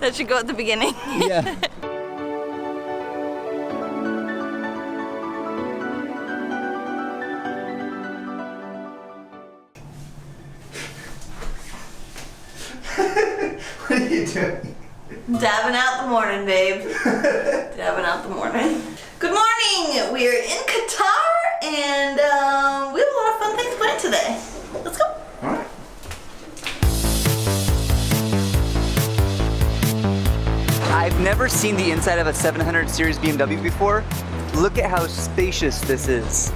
That should go at the beginning. Yeah. What are you doing? Dabbing out the morning, babe. Dabbing out the morning. Good morning! We are in Qatar and we have a lot of fun things planned today. Let's go. Alright. I've never seen the inside of a 700 series BMW before. Look at how spacious this is.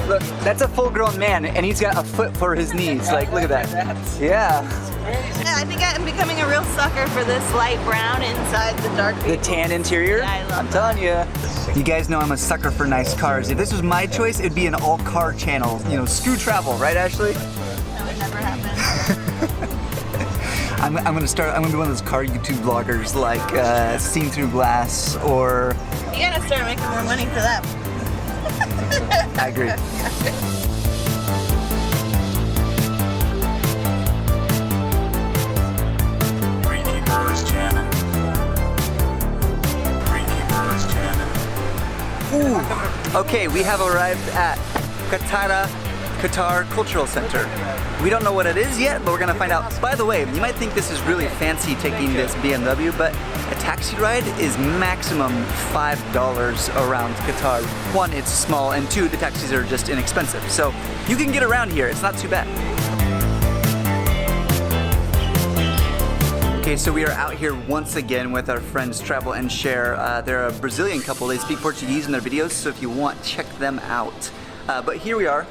Look, that's a full-grown man, and he's got a foot for his knees. Like, look at that. Yeah. I think I'm becoming a real sucker for this light brown inside the dark The vehicles. tan interior? Yeah, I love I'm telling you. You guys know I'm a sucker for nice cars. If this was my choice, it'd be an all-car channel. You know, screw travel, right, Ashley? That would never happen. I'm gonna be one of those car YouTube vloggers like Seen Through Glass or... You gotta start making more money for that. I agree. Ooh. Okay, we have arrived at Katara Qatar Cultural Center. We don't know what it is yet, but we're gonna find out. By the way, you might think this is really fancy taking this BMW, but a taxi ride is maximum $5 around Qatar. One, it's small, and two, the taxis are just inexpensive. So you can get around here, it's not too bad. Okay, so we are out here once again with our friends Travel and Share. They're a Brazilian couple. They speak Portuguese in their videos, so if you want, check them out. But here we are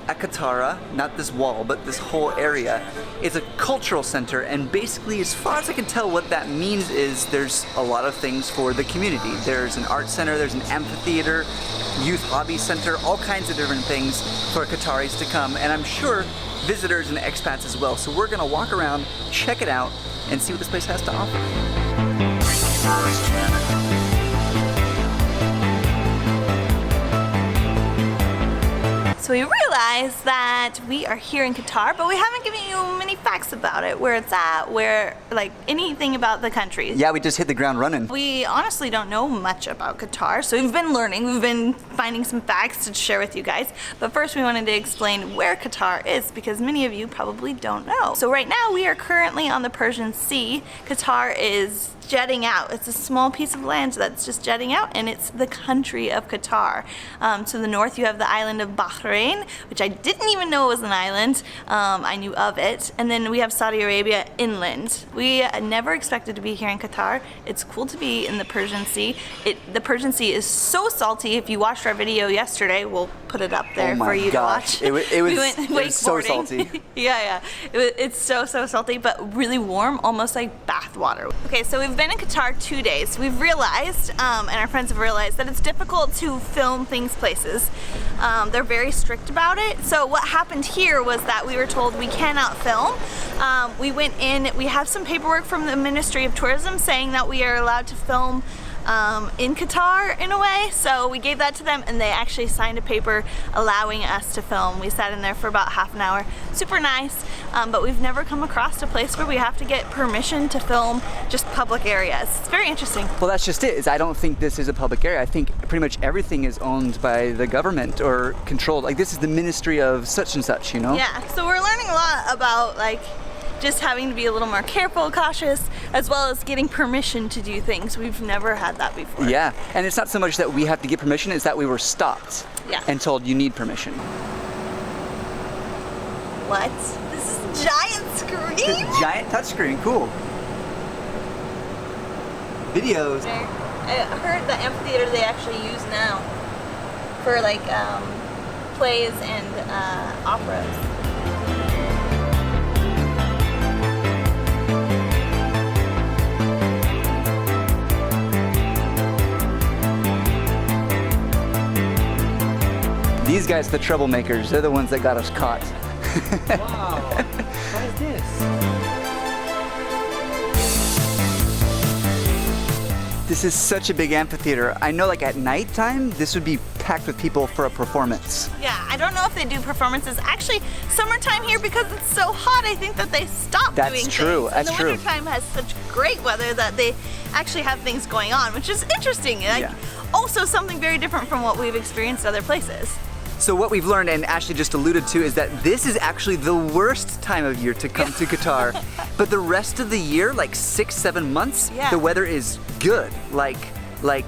at Katara, not this wall, but this whole area. It's a cultural center, and basically, as far as I can tell, what that means is there's a lot of things for the community. There's an art center, there's an amphitheater, youth hobby center, all kinds of different things for Qataris to come, and I'm sure visitors and expats as well. So we're gonna walk around, check it out, and see what this place has to offer. So we realized that we are here in Qatar, but we haven't given you many facts about it, where it's at, where, like, anything about the country. Yeah, we just hit the ground running. We honestly don't know much about Qatar, so we've been learning, we've been finding some facts to share with you guys. But first we wanted to explain where Qatar is, because many of you probably don't know. So right now we are currently on the Persian Sea. Qatar is jetting out. It's a small piece of land that's just jetting out, and it's the country of Qatar. To the north you have the island of Bahrain, which I didn't even know was an island. I knew of it. And then we have Saudi Arabia inland. We never expected to be here in Qatar. It's cool to be in the Persian Sea. The Persian Sea is so salty. If you watched our video yesterday, we'll put it up there for you to watch. It was so salty. Yeah. It's so salty, but really warm, almost like bath water. Okay, so we've been in Qatar 2 days. We've realized, and our friends have realized, that it's difficult to film things places. They're very strict about it. So what happened here was that we were told we cannot film. We went in, we have some paperwork from the Ministry of Tourism saying that we are allowed to film in Qatar in a way, so we gave that to them and they actually signed a paper allowing us to film. We sat in there for about half an hour. Super nice, but we've never come across a place where we have to get permission to film just public areas. It's very interesting. Well, that's just it. I don't think this is a public area. I think pretty much everything is owned by the government or controlled. Like, this is the Ministry of such and such, you know? Yeah, so we're learning a lot about, like, just having to be a little more careful, cautious, as well as getting permission to do things. We've never had that before. Yeah, and it's not so much that we have to get permission, it's that we were stopped and told you need permission. What? This is a giant screen? It's a giant touchscreen, cool. Videos. I heard the amphitheater they actually use now for like plays and operas. These guys, the troublemakers, they're the ones that got us caught. Wow. What is this? This is such a big amphitheater. I know, like, at nighttime, this would be packed with people for a performance. Yeah, I don't know if they do performances. Actually, summertime here, because it's so hot, I think that they stop That's doing true. things. That's and the true. wintertime has such great weather that they actually have things going on, which is interesting. Like, Yeah. also something very different from what we've experienced other places. So what we've learned, and Ashley just alluded to, is that this is actually the worst time of year to come to Qatar. But the rest of the year, like 6-7 months, Yeah. the weather is good. Like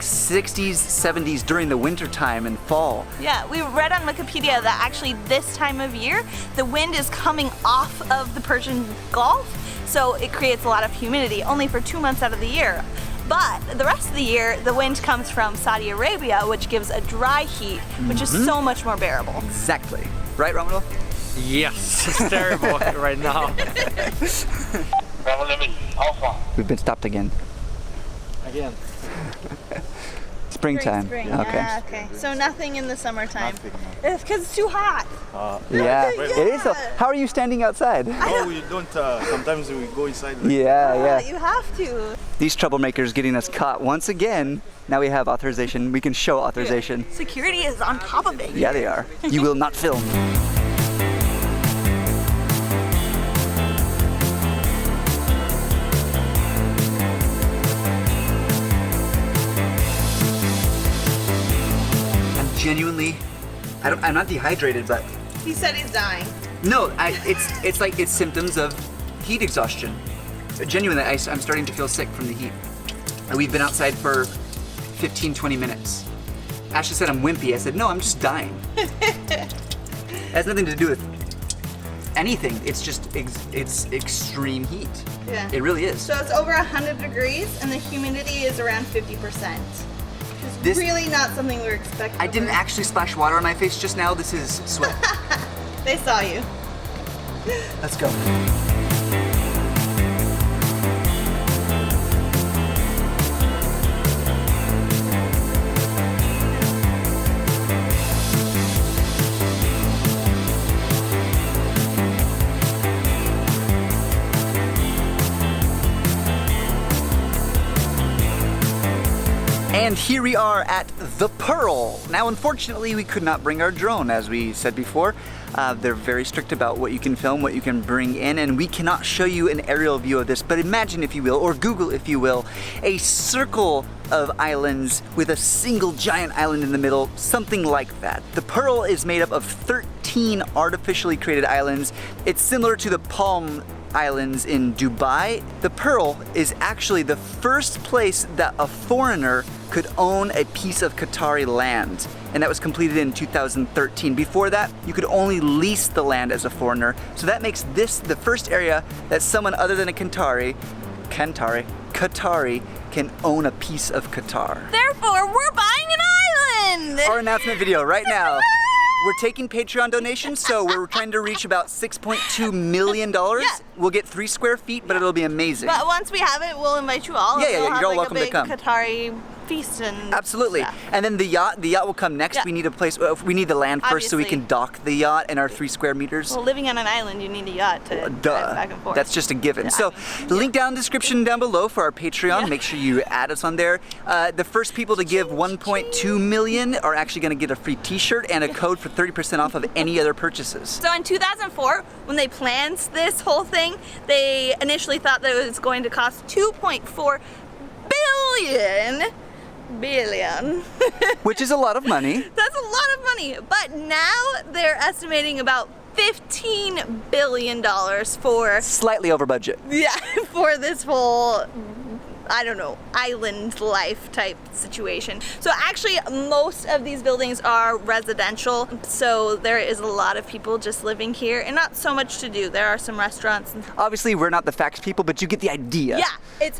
60s, 70s during the winter time and fall. Yeah, we read on Wikipedia that actually this time of year, the wind is coming off of the Persian Gulf, so it creates a lot of humidity only for 2 months out of the year. But the rest of the year, the wind comes from Saudi Arabia, which gives a dry heat, which is so much more bearable. Exactly. Right, Romano? Yes, it's terrible right now. We've been stopped again. Again. Springtime. Spring. Okay. Yeah, okay. So nothing in the summertime. It's because it's too hot. Yeah, Yeah. it is. How are you standing outside? No, we don't. Sometimes we go inside. Yeah. You have to. These troublemakers getting us caught once again. Now we have authorization. We can show authorization. Security is on top of it. Yeah, they are. You will not film. I'm genuinely, I'm not dehydrated, but He said he's dying. no, it's like it's symptoms of heat exhaustion. Genuinely, I'm starting to feel sick from the heat. We've been outside for 15-20 minutes. Ashley said I'm wimpy. I said no, I'm just dying. It has nothing to do with anything. It's just it's extreme heat. Yeah. It really is. So it's over 100 degrees and the humidity is around 50%. It's This- really not something we were expecting. I didn't actually splash water on my face just now. This is sweat. They saw you. Let's go. And here we are at the Pearl. Now, unfortunately, we could not bring our drone, as we said before. They're very strict about what you can film, what you can bring in, and we cannot show you an aerial view of this, but imagine, if you will, or Google, if you will, a circle of islands with a single giant island in the middle, something like that. The Pearl is made up of 13 artificially created islands. It's similar to the Palm Islands in Dubai. The Pearl is actually the first place that a foreigner could own a piece of Qatari land, and that was completed in 2013. Before that, you could only lease the land as a foreigner, so that makes this the first area that someone other than a Qatari can own a piece of Qatar. Therefore, we're buying an island! Our announcement video right now. We're taking Patreon donations, so we're trying to reach about $6.2 million. Yeah. We'll get 3 square feet, but it'll be amazing. But once we have it, we'll invite you all. Yeah, and we'll have you're all like welcome a to big come. Qatari feast and Absolutely. stuff. And then the yacht will come next. Yeah. We need a place, we need the land first so we Obviously. can dock the yacht and our 3 square meters. Well, living on an island, you need a yacht to drive back and forth. That's just a given. Yeah, So, link down in the description down below for our Patreon. Yeah. Make sure you add us on there. The first people to give 1.2 million are actually going to get a free T-shirt and a code for 30% off of any other purchases. So in 2004, when they planned this whole thing, they initially thought that it was going to cost 2.4 billion. Which is a lot of money. That's a lot of money. But now they're estimating about $15 billion for, Slightly over budget. yeah, for this whole, I don't know, island life type situation. So actually most of these buildings are residential, so there is a lot of people just living here and not so much to do. There are some restaurants and Obviously, we're not the facts people, but you get the idea. yeah,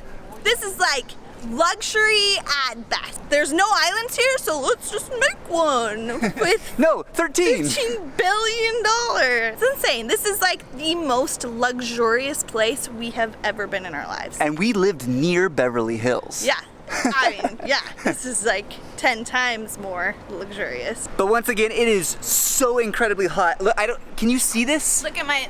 this is like luxury at best. There's no islands here, so let's just make one with No, 13. $15 billion. It's insane. This is like the most luxurious place we have ever been in our lives. And we lived near Beverly Hills. Yeah. I mean, yeah, this is like 10 times more luxurious. But once again, it is so incredibly hot. Look, can you see this? Look at my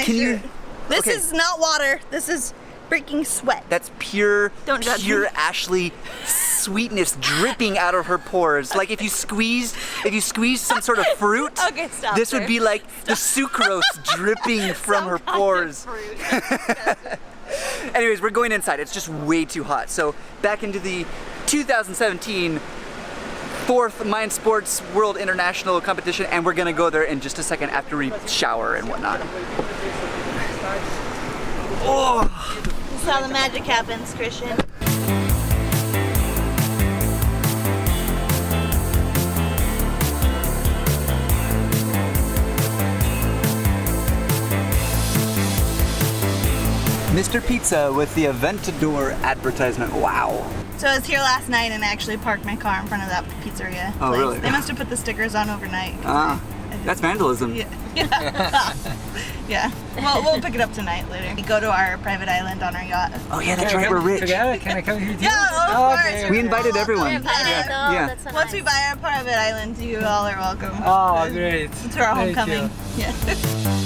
Can you- shirt. This okay. is not water. This is breaking sweat. That's pure, Don't judge pure me. Ashley sweetness dripping out of her pores. Like if you squeezed some sort of fruit, Okay, stop, this would sir. be like the sucrose dripping from her pores. Anyways, we're going inside. It's just way too hot. So back into the 2017 4th Mind Sports World International Competition, and we're gonna go there in just a second after we shower and whatnot. Oh, This is how the magic happens, Christian. Mr. Pizza with the Aventador advertisement. Wow. So I was here last night and I actually parked my car in front of that pizzeria. Oh, place. really? They must have put the stickers on overnight. That's vandalism. Yeah. Yeah. We'll pick it up tonight later. We go to our private island on our yacht. Oh yeah, that's right. We're rich. Together? Can I come with you? Yeah, of course. We invited everyone. Yeah. Yeah. Once we buy our private island, you all are welcome. Oh, great. It's our Thank homecoming. you. Yeah.